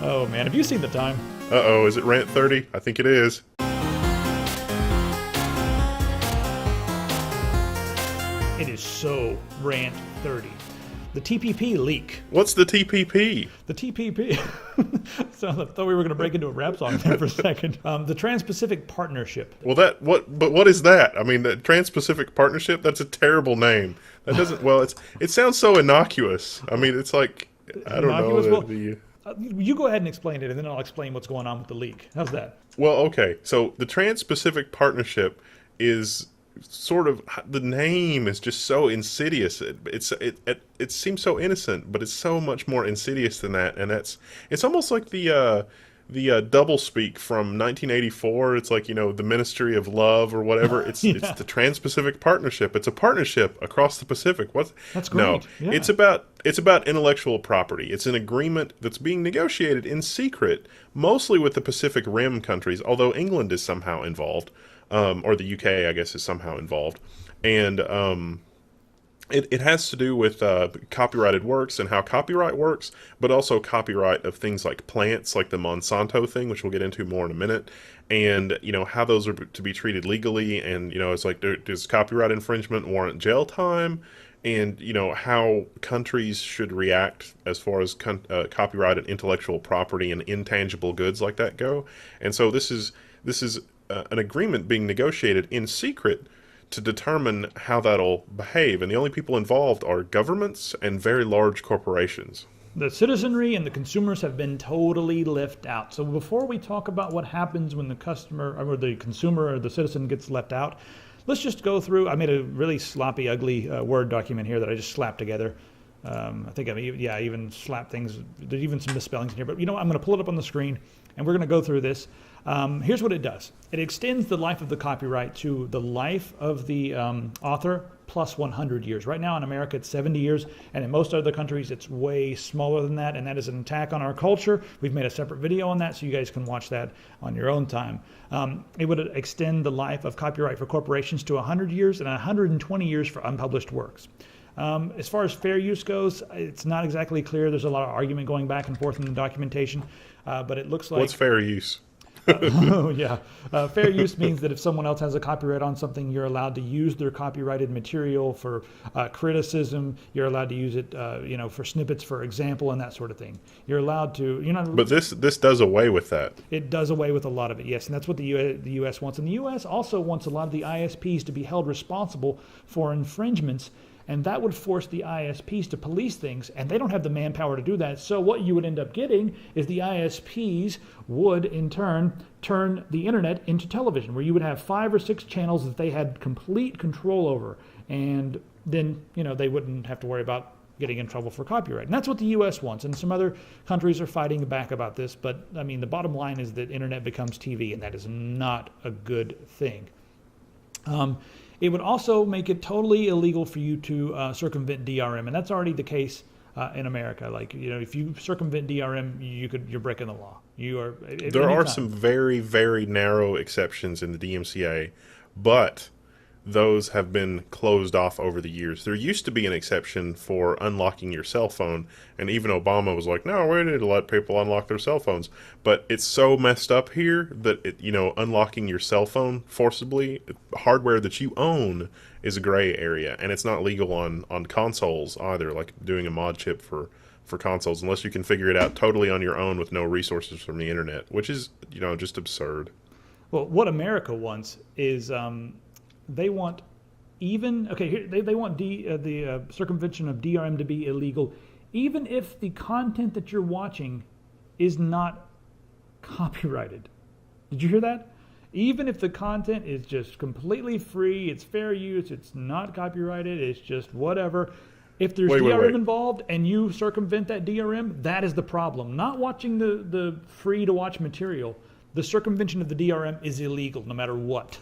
Oh man, have you seen the time? Uh-oh, is it Rant 30? I think it is. It is so Rant 30. The TPP leak. What's the TPP? The TPP. So I thought we were going to break into a rap song there for a second. The Trans-Pacific Partnership. Well, what is that? I mean, the Trans-Pacific Partnership, that's a terrible name. That doesn't, well, it sounds so innocuous. I mean, it's like, I don't know. You go ahead and explain it, and then I'll explain what's going on with the leak. How's that? Well, okay. So the Trans-Pacific Partnership is sort of, the name is just so insidious. It seems so innocent, but it's so much more insidious than that. And it's almost like the doublespeak from 1984. It's like, the Ministry of Love or whatever. It's Yeah. it's the Trans-Pacific Partnership. It's a partnership across the Pacific. What? That's great. No, Yeah. it's about intellectual property. It's an agreement that's being negotiated in secret, mostly with the Pacific Rim countries, although England is somehow involved, or the UK, I guess, is somehow involved, and It has to do with copyrighted works and how copyright works, but also copyright of things like plants, like the Monsanto thing, which we'll get into more in a minute, and how those are to be treated legally, and it's like, does copyright infringement warrant jail time, and how countries should react as far as copyright and intellectual property and intangible goods like that go. And so this is an agreement being negotiated in secret to determine how that'll behave, and the only people involved are governments and very large corporations. The citizenry and the consumers have been totally left out. So before we talk about what happens when the customer or the consumer or the citizen gets left out, let's just go through. I made a really sloppy, ugly Word document here that I just slapped together. I think I even slapped things. There's even some misspellings in here, but I'm going to pull it up on the screen, and we're going to go through this. Here's what it does. It extends the life of the copyright to the life of the author plus 100 years. Right now in America, it's 70 years, and in most other countries, it's way smaller than that, and that is an attack on our culture. We've made a separate video on that, so you guys can watch that on your own time. It would extend the life of copyright for corporations to 100 years and 120 years for unpublished works. As far as fair use goes, it's not exactly clear. There's a lot of argument going back and forth in the documentation, but it looks like... What's fair use? Oh, yeah. Fair use means that if someone else has a copyright on something, you're allowed to use their copyrighted material for criticism. You're allowed to use it, for snippets, for example, and that sort of thing. You're allowed to, But this does away with that. It does away with a lot of it, yes, and that's what the U.S. wants. And the U.S. also wants a lot of the ISPs to be held responsible for infringements, and that would force the ISPs to police things, and they don't have the manpower to do that. So what you would end up getting is the ISPs would, in turn the internet into television, where you would have 5 or 6 channels that they had complete control over, and then they wouldn't have to worry about getting in trouble for copyright. And that's what the U.S. wants, and some other countries are fighting back about this, but I mean, the bottom line is that internet becomes TV, and that is not a good thing. It would also make it totally illegal for you to circumvent DRM, and that's already the case in America. Like, if you circumvent DRM, you're breaking the law. There are some very, very narrow exceptions in the DMCA, but those have been closed off over the years. There used to be an exception for unlocking your cell phone, and even Obama was like, no, we need to let people unlock their cell phones. But it's so messed up here that, unlocking your cell phone forcibly, hardware that you own, is a gray area, and it's not legal on consoles either, like doing a mod chip for consoles, unless you can figure it out totally on your own with no resources from the internet, which is, just absurd. Well, what America wants is... they want they want the circumvention of DRM to be illegal, even if the content that you're watching is not copyrighted. Did you hear that? Even if the content is just completely free, it's fair use, it's not copyrighted, it's just whatever. If there's DRM involved and you circumvent that DRM, that is the problem. Not watching the free-to-watch material. The circumvention of the DRM is illegal no matter what.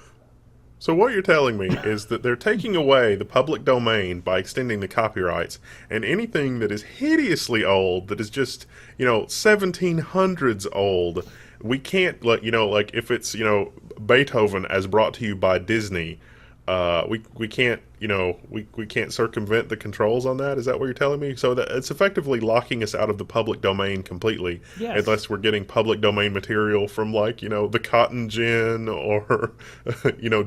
So what you're telling me is that they're taking away the public domain by extending the copyrights, and anything that is hideously old, that is just, 1700s old, we can't let, like if it's, Beethoven as brought to you by Disney, we can't we can't circumvent the controls on that. Is that what you're telling me? So that it's effectively locking us out of the public domain completely, Yes. unless we're getting public domain material from the Cotton Gin or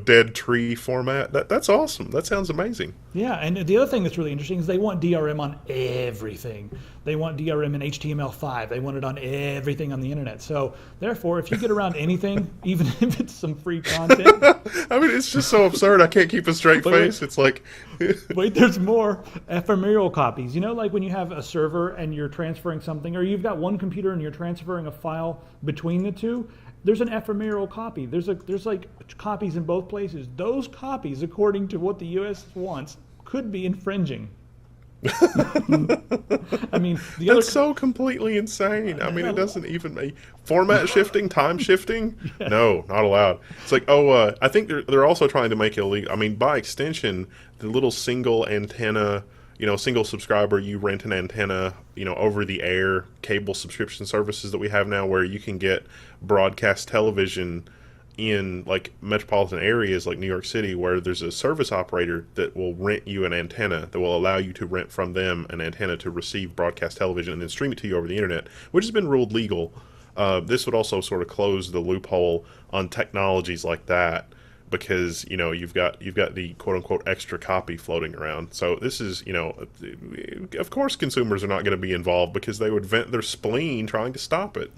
Dead Tree format. That's awesome. That sounds amazing. Yeah, and the other thing that's really interesting is they want DRM on everything. They want DRM in HTML5. They want it on everything on the internet. So therefore, if you get around anything, even if it's some free content, I mean, it's just so absurd. I can't keep a straight face. It's like, wait, there's more ephemeral copies. Like when you have a server and you're transferring something, or you've got one computer and you're transferring a file between the two, there's an ephemeral copy. There's like copies in both places. Those copies, according to what the U.S. wants, could be infringing. I mean, that's so completely insane. I mean, it doesn't even make format shifting, time shifting. Yeah. No, not allowed. It's like, I think they're also trying to make it illegal. I mean, by extension, the little single antenna, single subscriber, you rent an antenna, over the air cable subscription services that we have now, where you can get broadcast television in like metropolitan areas like New York City, where there's a service operator that will rent you an antenna, that will allow you to rent from them an antenna to receive broadcast television and then stream it to you over the internet, which has been ruled legal. This would also sort of close the loophole on technologies like that, because you've got the quote unquote extra copy floating around. So this is, of course consumers are not going to be involved, because they would vent their spleen trying to stop it.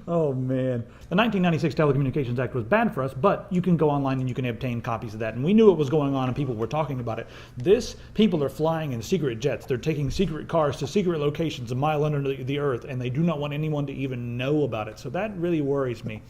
Oh, man. The 1996 Telecommunications Act was bad for us, but you can go online and you can obtain copies of that. And we knew it was going on and people were talking about it. People are flying in secret jets. They're taking secret cars to secret locations a mile under the earth, and they do not want anyone to even know about it. So that really worries me.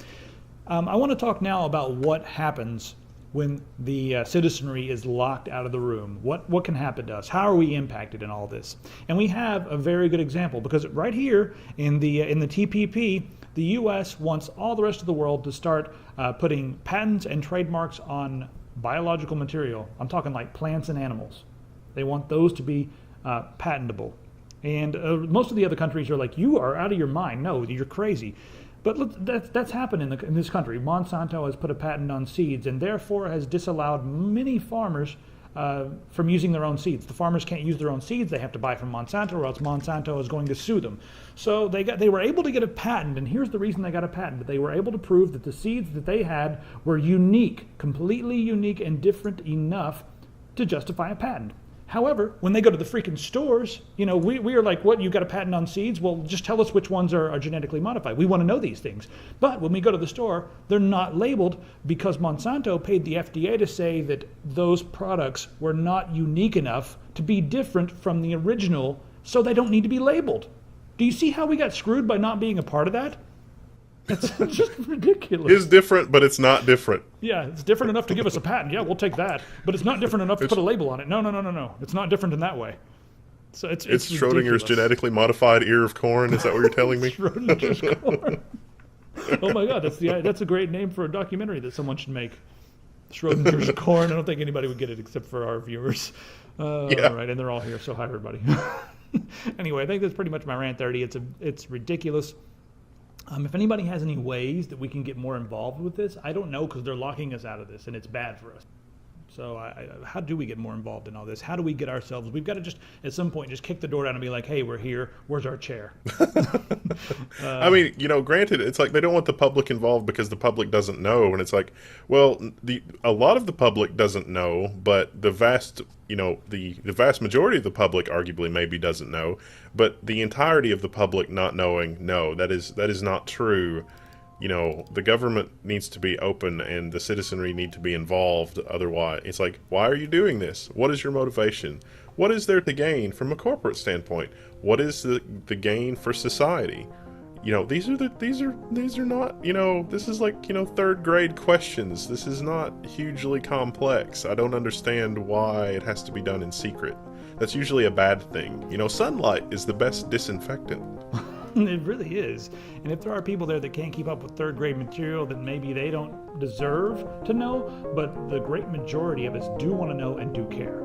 I want to talk now about what happens when the citizenry is locked out of the room. What can happen to us? How are we impacted in all this? And we have a very good example, because right here in the TPP, the U.S. wants all the rest of the world to start putting patents and trademarks on biological material. I'm talking like plants and animals. They want those to be patentable. And most of the other countries are like, you are out of your mind. No, you're crazy. But look, that's happened in this country. Monsanto has put a patent on seeds and therefore has disallowed many farmers from using their own seeds. The farmers can't use their own seeds. They have to buy from Monsanto, or else Monsanto is going to sue them. So they were able to get a patent, and here's the reason they got a patent. They were able to prove that the seeds that they had were unique, completely unique and different enough to justify a patent. However, when they go to the freaking stores, we are like, what, you got a patent on seeds? Well, just tell us which ones are genetically modified. We want to know these things. But when we go to the store, they're not labeled, because Monsanto paid the FDA to say that those products were not unique enough to be different from the original, so they don't need to be labeled. Do you see how we got screwed by not being a part of that? It's just ridiculous. It's different, but it's not different. Yeah, it's different enough to give us a patent. Yeah, we'll take that. But it's not different enough to put a label on it. No. It's not different in that way. So it's Schrodinger's ridiculous. Genetically modified ear of corn. Is that what you're telling me? Schrodinger's corn. Oh my God, that's a great name for a documentary that someone should make. Schrodinger's corn. I don't think anybody would get it except for our viewers. Yeah. All right, and they're all here, so hi everybody. Anyway, I think that's pretty much my rant 30. It's ridiculous. If anybody has any ways that we can get more involved with this, I don't know, because they're locking us out of this, and it's bad for us. So how do we get more involved in all this? How do we get ourselves? We've got to just, at some point, just kick the door down and be like, hey, we're here. Where's our chair? I mean, granted, it's like they don't want the public involved because the public doesn't know. And it's like, well, a lot of the public doesn't know, but the vast majority of the public arguably maybe doesn't know. But the entirety of the public not knowing, no, that is not true. The government needs to be open and the citizenry need to be involved. Otherwise, it's like, why are you doing this? What is your motivation? What is there to gain from a corporate standpoint? What is the gain for society? These are not, this is like, third grade questions. This is not hugely complex. I don't understand why it has to be done in secret. That's usually a bad thing. Sunlight is the best disinfectant. It really is. And if there are people there that can't keep up with third grade material, then maybe they don't deserve to know, but the great majority of us do want to know and do care.